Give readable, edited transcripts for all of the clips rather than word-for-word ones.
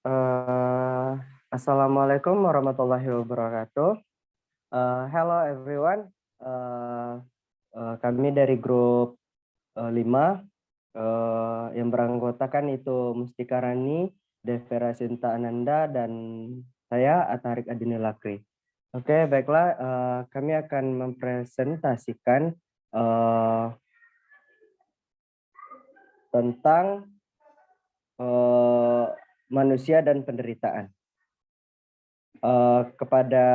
Uh, Assalamualaikum warahmatullahi wabarakatuh. Hello everyone. Kami dari grup 5 yang beranggotakan itu Mustika Rani, Devera Sinta Ananda, dan saya Atarik Adini Lakri. Oke, baiklah. Kami akan mempresentasikan tentang manusia dan penderitaan. Kepada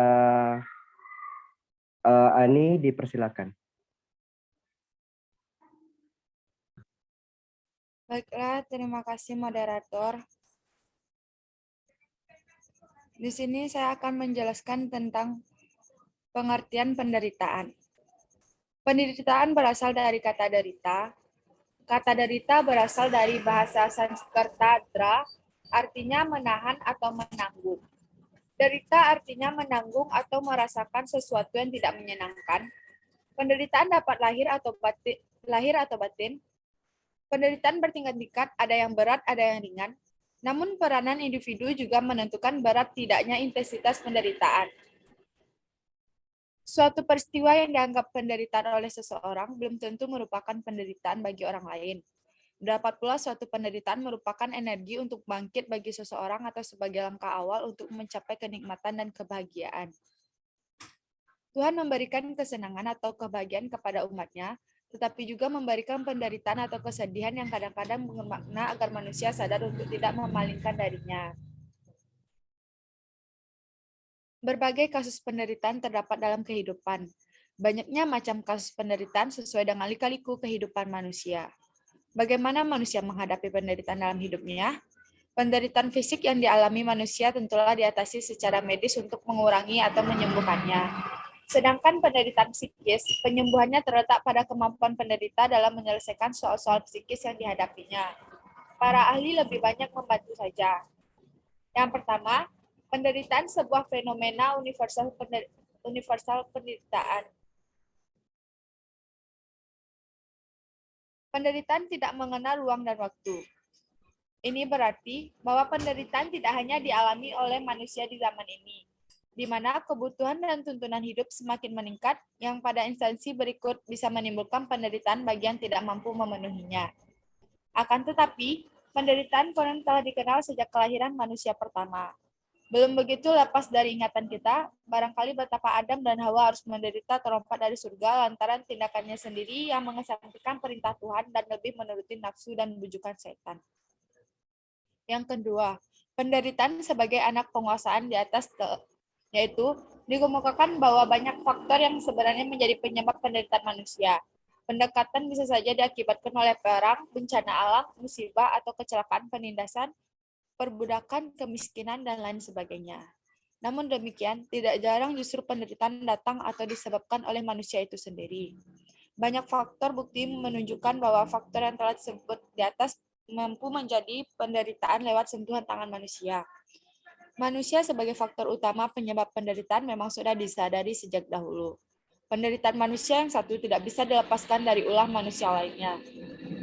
Ani dipersilakan. Baiklah, terima kasih moderator. Di sini saya akan menjelaskan tentang pengertian penderitaan. Penderitaan berasal dari kata derita. Kata derita berasal dari bahasa Sanskerta dra, artinya menahan atau menanggung. Derita artinya menanggung atau merasakan sesuatu yang tidak menyenangkan. Penderitaan dapat lahir atau batin. Penderitaan bertingkat-tingkat, ada yang berat, ada yang ringan. Namun peranan individu juga menentukan berat tidaknya intensitas penderitaan. Suatu peristiwa yang dianggap penderitaan oleh seseorang belum tentu merupakan penderitaan bagi orang lain. Dapat pula suatu penderitaan merupakan energi untuk bangkit bagi seseorang atau sebagai langkah awal untuk mencapai kenikmatan dan kebahagiaan. Tuhan memberikan kesenangan atau kebahagiaan kepada umatnya, tetapi juga memberikan penderitaan atau kesedihan yang kadang-kadang bermakna agar manusia sadar untuk tidak memalingkan darinya. Berbagai kasus penderitaan terdapat dalam kehidupan. Banyaknya macam kasus penderitaan sesuai dengan lika-liku kehidupan manusia. Bagaimana manusia menghadapi penderitaan dalam hidupnya? Penderitaan fisik yang dialami manusia tentulah diatasi secara medis untuk mengurangi atau menyembuhkannya. Sedangkan penderitaan psikis, penyembuhannya terletak pada kemampuan penderita dalam menyelesaikan soal-soal psikis yang dihadapinya. Para ahli lebih banyak membantu saja. Yang pertama, penderitaan sebuah fenomena universal penderitaan. Penderitaan tidak mengenal ruang dan waktu. Ini berarti bahwa penderitaan tidak hanya dialami oleh manusia di zaman ini, di mana kebutuhan dan tuntunan hidup semakin meningkat, yang pada instansi berikut bisa menimbulkan penderitaan bagi yang tidak mampu memenuhinya. Akan tetapi, penderitaan konon telah dikenal sejak kelahiran manusia pertama. Belum begitu lepas dari ingatan kita, barangkali betapa Adam dan Hawa harus menderita terlompat dari surga lantaran tindakannya sendiri yang mengesampingkan perintah Tuhan dan lebih menuruti nafsu dan bujukan setan. Yang kedua, penderitaan sebagai anak penguasaan di atas yaitu dikemukakan bahwa banyak faktor yang sebenarnya menjadi penyebab penderitaan manusia. Pendekatan bisa saja diakibatkan oleh perang, bencana alam, musibah, atau kecelakaan penindasan, perbudakan, kemiskinan, dan lain sebagainya. Namun demikian, tidak jarang justru penderitaan datang atau disebabkan oleh manusia itu sendiri. Banyak faktor bukti menunjukkan bahwa faktor yang telah disebut di atas mampu menjadi penderitaan lewat sentuhan tangan manusia. Manusia sebagai faktor utama penyebab penderitaan memang sudah disadari sejak dahulu. Penderitaan manusia yang satu tidak bisa dilepaskan dari ulah manusia lainnya.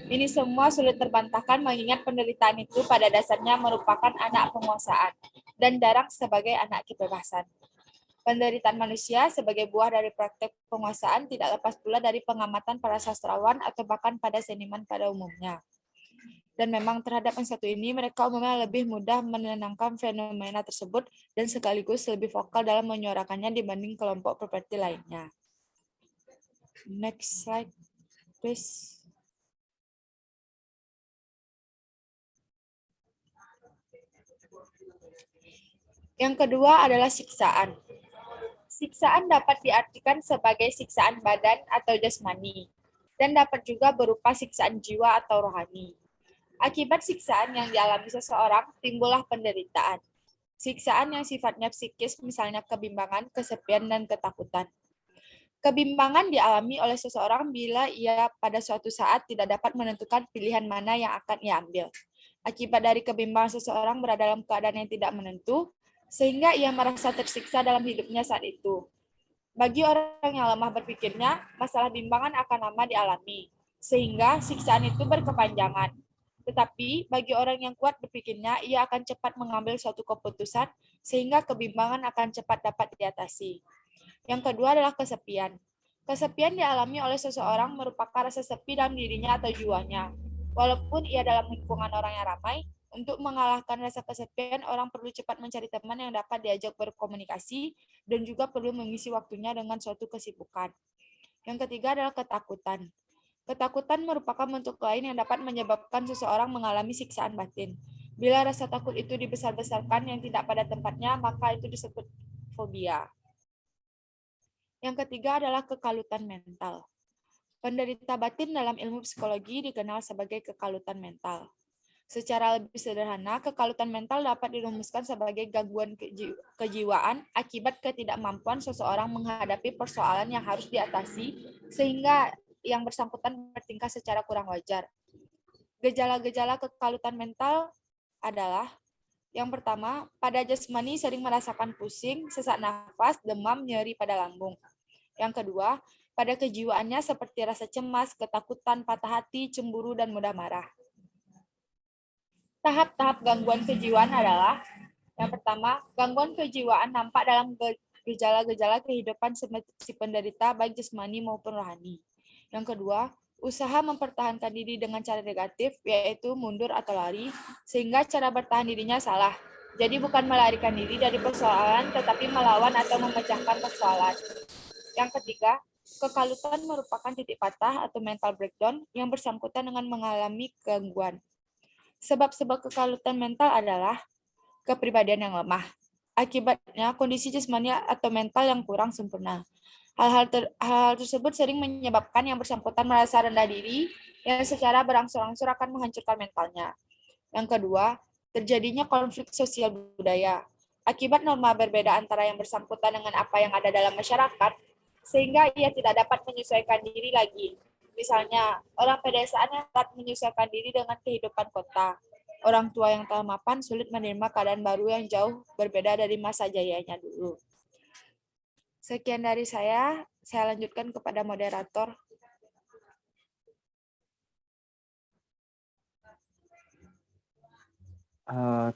Ini semua sulit terbantahkan mengingat penderitaan itu pada dasarnya merupakan anak penguasaan dan jarang sebagai anak kebebasan. Penderitaan manusia sebagai buah dari praktek penguasaan tidak lepas pula dari pengamatan para sastrawan atau bahkan pada seniman pada umumnya. Dan memang terhadap yang satu ini, mereka umumnya lebih mudah menenangkan fenomena tersebut dan sekaligus lebih vokal dalam menyuarakannya dibanding kelompok properti lainnya. Next slide, please. Yang kedua adalah siksaan. Siksaan dapat diartikan sebagai siksaan badan atau jasmani, dan dapat juga berupa siksaan jiwa atau rohani. Akibat siksaan yang dialami seseorang, timbullah penderitaan. Siksaan yang sifatnya psikis, misalnya kebimbangan, kesepian, dan ketakutan. Kebimbangan dialami oleh seseorang bila ia pada suatu saat tidak dapat menentukan pilihan mana yang akan ia ambil. Akibat dari kebimbangan seseorang berada dalam keadaan yang tidak menentu, sehingga ia merasa tersiksa dalam hidupnya saat itu. Bagi orang yang lemah berpikirnya, masalah bimbangan akan lama dialami, sehingga siksaan itu berkepanjangan. Tetapi bagi orang yang kuat berpikirnya, ia akan cepat mengambil suatu keputusan sehingga kebimbangan akan cepat dapat diatasi. Yang kedua adalah kesepian. Kesepian dialami oleh seseorang merupakan rasa sepi dalam dirinya atau jiwanya. Walaupun ia dalam lingkungan orang yang ramai, untuk mengalahkan rasa kesepian, orang perlu cepat mencari teman yang dapat diajak berkomunikasi dan juga perlu mengisi waktunya dengan suatu kesibukan. Yang ketiga adalah ketakutan. Ketakutan merupakan bentuk lain yang dapat menyebabkan seseorang mengalami siksaan batin. Bila rasa takut itu dibesar-besarkan yang tidak pada tempatnya, maka itu disebut fobia. Yang ketiga adalah kekalutan mental. Penderita batin dalam ilmu psikologi dikenal sebagai kekalutan mental. Secara lebih sederhana, kekalutan mental dapat dirumuskan sebagai gangguan kejiwaan akibat ketidakmampuan seseorang menghadapi persoalan yang harus diatasi sehingga yang bersangkutan bertingkah secara kurang wajar. Gejala-gejala kekalutan mental adalah yang pertama, pada jasmani sering merasakan pusing, sesak nafas, demam, nyeri pada lambung. Yang kedua, pada kejiwaannya seperti rasa cemas, ketakutan, patah hati, cemburu, dan mudah marah. Tahap-tahap gangguan kejiwaan adalah yang pertama, gangguan kejiwaan nampak dalam gejala-gejala kehidupan si penderita baik jasmani maupun rohani. Yang kedua, usaha mempertahankan diri dengan cara negatif, yaitu mundur atau lari, sehingga cara bertahan dirinya salah. Jadi bukan melarikan diri dari persoalan, tetapi melawan atau memecahkan persoalan. Yang ketiga, kekalutan merupakan titik patah atau mental breakdown yang bersangkutan dengan mengalami gangguan. Sebab-sebab kekalutan mental adalah kepribadian yang lemah. Akibatnya, kondisi jasmani atau mental yang kurang sempurna. Hal-hal tersebut sering menyebabkan yang bersangkutan merasa rendah diri yang secara berangsur-angsur akan menghancurkan mentalnya. Yang kedua, terjadinya konflik sosial budaya. Akibat norma berbeda antara yang bersangkutan dengan apa yang ada dalam masyarakat, sehingga ia tidak dapat menyesuaikan diri lagi. Misalnya, orang pedesaan yang dapat menyesuaikan diri dengan kehidupan kota. Orang tua yang telah mapan sulit menerima keadaan baru yang jauh berbeda dari masa jayanya dulu. Sekian dari saya lanjutkan kepada moderator.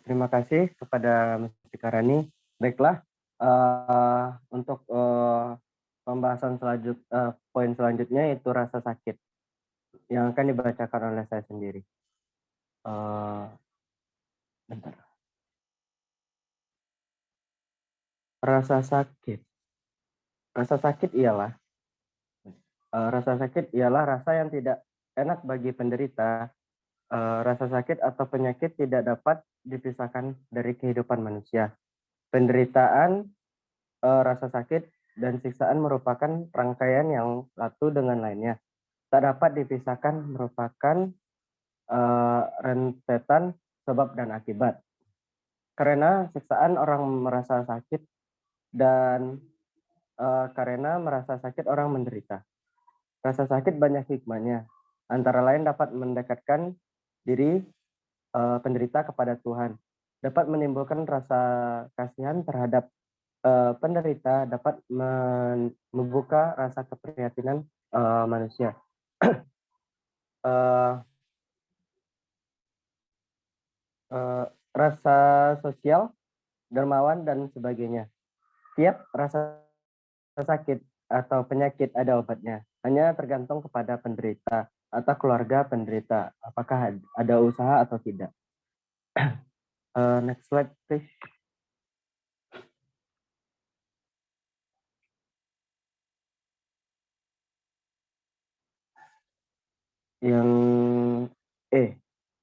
Terima kasih kepada Mustika Rani. Baiklah, untuk pembahasan poin selanjutnya yaitu rasa sakit yang akan dibacakan oleh saya sendiri. Bentar. Rasa sakit. Rasa sakit ialah rasa yang tidak enak bagi penderita. Rasa sakit atau penyakit tidak dapat dipisahkan dari kehidupan manusia. Penderitaan, rasa sakit, dan siksaan merupakan rangkaian yang satu dengan lainnya. Tak dapat dipisahkan, merupakan rentetan sebab dan akibat. Karena siksaan orang merasa sakit dan karena merasa sakit orang menderita. Rasa sakit banyak hikmahnya. Antara lain dapat mendekatkan diri penderita kepada Tuhan, dapat menimbulkan rasa kasihan terhadap penderita, dapat membuka rasa keprihatinan manusia. Rasa sosial, dermawan, dan sebagainya. Tiap rasa sakit atau penyakit ada obatnya, hanya tergantung kepada penderita atau keluarga penderita, apakah ada usaha atau tidak. Next slide, please. Yang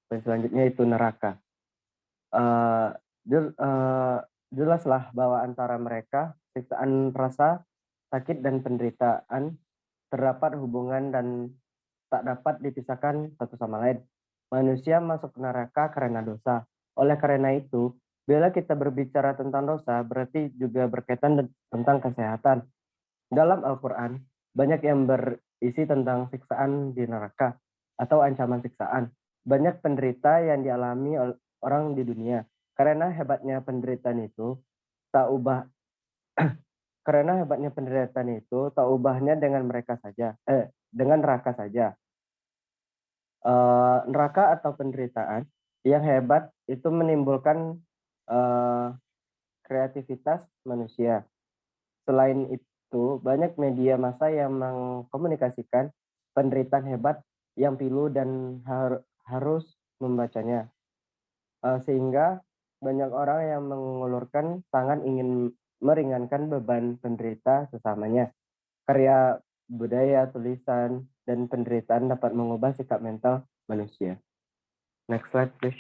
poin selanjutnya itu neraka. Jelaslah bahwa antara mereka siksaan rasa sakit dan penderitaan terdapat hubungan dan tak dapat dipisahkan satu sama lain. Manusia masuk neraka karena dosa. Oleh karena itu, bila kita berbicara tentang dosa, berarti juga berkaitan tentang kesehatan. Dalam Al-Quran, banyak yang berisi tentang siksaan di neraka atau ancaman siksaan. Banyak penderita yang dialami orang di dunia. Karena hebatnya penderitaan itu tak ubahnya dengan mereka saja, dengan neraka saja. Neraka atau penderitaan yang hebat itu menimbulkan kreativitas manusia. Selain itu, banyak media massa yang mengkomunikasikan penderitaan hebat yang pilu dan harus membacanya. Sehingga banyak orang yang mengulurkan tangan ingin meringankan beban penderita sesamanya. Karya budaya, tulisan, dan penderitaan dapat mengubah sikap mental manusia. Next slide, please.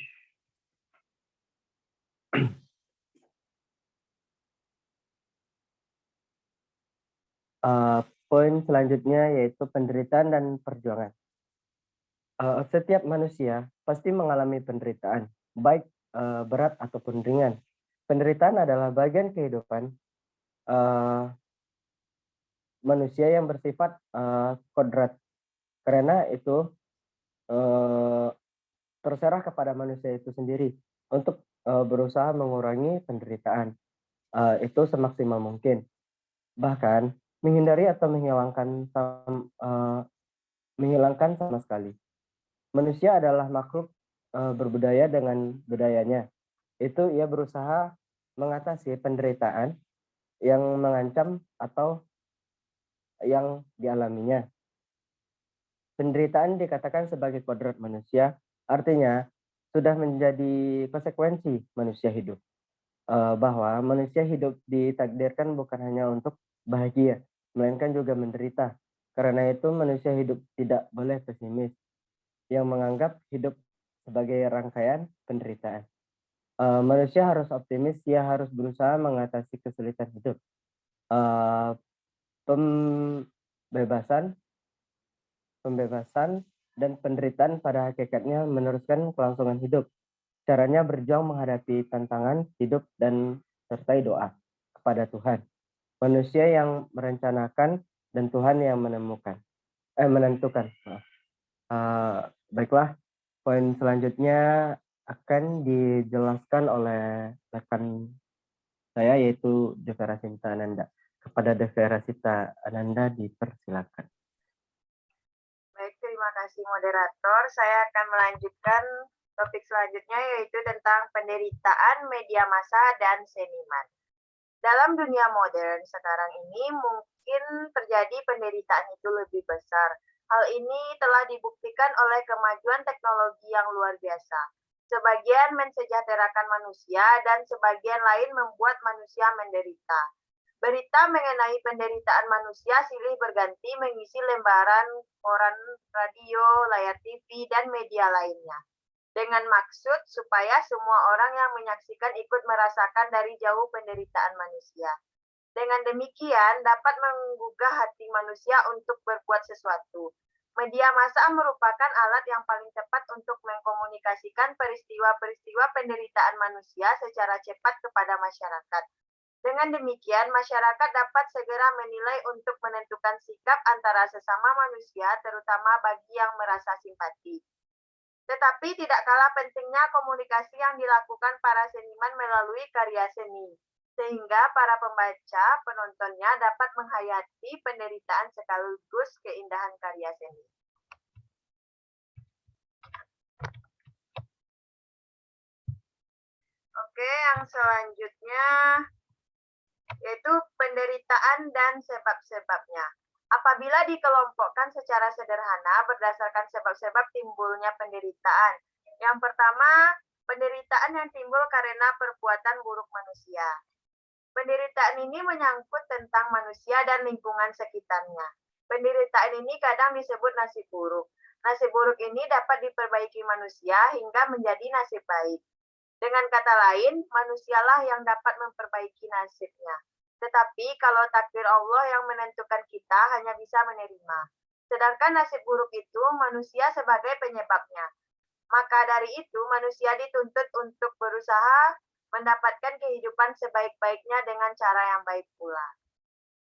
Poin selanjutnya yaitu penderitaan dan perjuangan. Setiap manusia pasti mengalami penderitaan, baik berat ataupun ringan. Penderitaan adalah bagian kehidupan manusia yang bersifat kodrat. Karena itu terserah kepada manusia itu sendiri untuk berusaha mengurangi penderitaan itu semaksimal mungkin. Bahkan menghindari atau menghilangkan sama sekali. Manusia adalah makhluk berbudaya dengan budayanya. Itu ia berusaha mengatasi penderitaan yang mengancam atau yang dialaminya. Penderitaan dikatakan sebagai kodrat manusia, artinya sudah menjadi konsekuensi manusia hidup. Bahwa manusia hidup ditakdirkan bukan hanya untuk bahagia, melainkan juga menderita. Karena itu manusia hidup tidak boleh pesimis, yang menganggap hidup sebagai rangkaian penderitaan. Manusia harus optimis, ia harus berusaha mengatasi kesulitan hidup. Pembebasan dan penderitaan pada hakikatnya meneruskan kelangsungan hidup. Caranya berjuang menghadapi tantangan hidup dan sertai doa kepada Tuhan. Manusia yang merencanakan dan Tuhan yang menentukan. Baiklah, poin selanjutnya akan dijelaskan oleh rekan saya yaitu Devera Sinta Ananda. Kepada Devera Sinta Ananda dipersilakan. Baik, terima kasih moderator. Saya akan melanjutkan topik selanjutnya yaitu tentang penderitaan media massa dan seniman. Dalam dunia modern sekarang ini mungkin terjadi penderitaan itu lebih besar. Hal ini telah dibuktikan oleh kemajuan teknologi yang luar biasa. Sebagian mensejahterakan manusia dan sebagian lain membuat manusia menderita. Berita mengenai penderitaan manusia silih berganti mengisi lembaran koran, radio, layar TV, dan media lainnya. Dengan maksud supaya semua orang yang menyaksikan ikut merasakan dari jauh penderitaan manusia. Dengan demikian dapat menggugah hati manusia untuk berbuat sesuatu. Media massa merupakan alat yang paling tepat untuk mengkomunikasikan peristiwa-peristiwa penderitaan manusia secara cepat kepada masyarakat. Dengan demikian, masyarakat dapat segera menilai untuk menentukan sikap antara sesama manusia, terutama bagi yang merasa simpati. Tetapi tidak kalah pentingnya komunikasi yang dilakukan para seniman melalui karya seni, sehingga para pembaca, penontonnya dapat menghayati penderitaan sekaligus keindahan karya seni. Oke, yang selanjutnya yaitu penderitaan dan sebab-sebabnya. Apabila dikelompokkan secara sederhana berdasarkan sebab-sebab timbulnya penderitaan. Yang pertama, penderitaan yang timbul karena perbuatan buruk manusia. Penderitaan ini menyangkut tentang manusia dan lingkungan sekitarnya. Penderitaan ini kadang disebut nasib buruk. Nasib buruk ini dapat diperbaiki manusia hingga menjadi nasib baik. Dengan kata lain, manusialah yang dapat memperbaiki nasibnya. Tetapi kalau takdir Allah yang menentukan kita hanya bisa menerima. Sedangkan nasib buruk itu manusia sebagai penyebabnya. Maka dari itu manusia dituntut untuk berusaha mendapatkan kehidupan sebaik-baiknya dengan cara yang baik pula.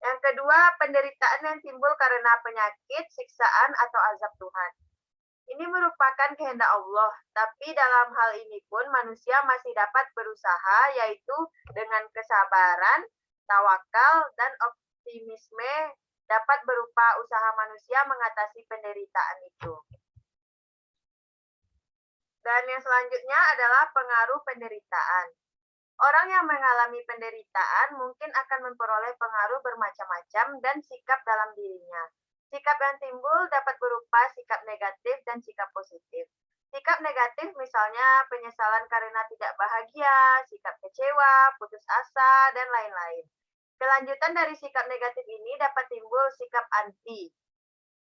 Yang kedua, penderitaan yang timbul karena penyakit, siksaan, atau azab Tuhan. Ini merupakan kehendak Allah, tapi dalam hal ini pun manusia masih dapat berusaha, yaitu dengan kesabaran, tawakal, dan optimisme dapat berupa usaha manusia mengatasi penderitaan itu. Dan yang selanjutnya adalah pengaruh penderitaan. Orang yang mengalami penderitaan mungkin akan memperoleh pengaruh bermacam-macam dan sikap dalam dirinya. Sikap yang timbul dapat berupa sikap negatif dan sikap positif. Sikap negatif misalnya penyesalan karena tidak bahagia, sikap kecewa, putus asa, dan lain-lain. Kelanjutan dari sikap negatif ini dapat timbul sikap anti.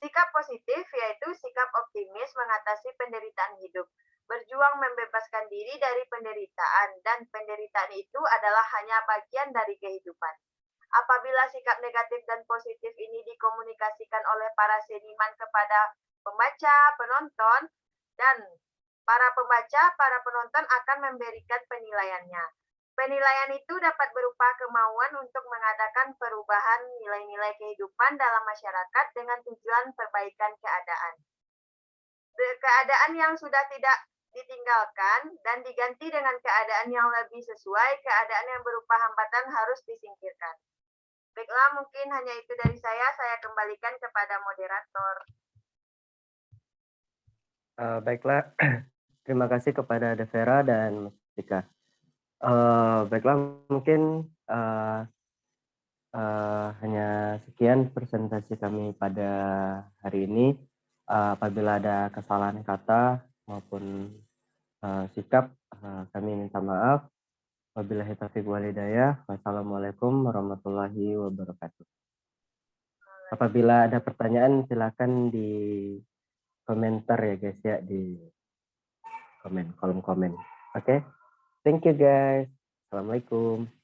Sikap positif yaitu sikap optimis mengatasi penderitaan hidup, berjuang membebaskan diri dari penderitaan, dan penderitaan itu adalah hanya bagian dari kehidupan. Apabila sikap negatif dan positif ini dikomunikasikan oleh para seniman kepada pembaca, penonton, dan para penonton akan memberikan penilaiannya. Penilaian itu dapat berupa kemauan untuk mengadakan perubahan nilai-nilai kehidupan dalam masyarakat dengan tujuan perbaikan keadaan. Keadaan yang sudah tidak ditinggalkan dan diganti dengan keadaan yang lebih sesuai, keadaan yang berupa hambatan harus disingkirkan. Baiklah, mungkin hanya itu dari saya kembalikan kepada moderator. Baiklah, terima kasih kepada Devera dan Mustika. Baiklah, mungkin hanya sekian presentasi kami pada hari ini. Apabila ada kesalahan kata maupun sikap, kami minta maaf. Wabillahi taufiq wal hidayah. Wassalamualaikum warahmatullahi wabarakatuh. Apabila ada pertanyaan, silakan di komentar ya guys ya, di kolom komen. Oke, thank you guys. Assalamualaikum.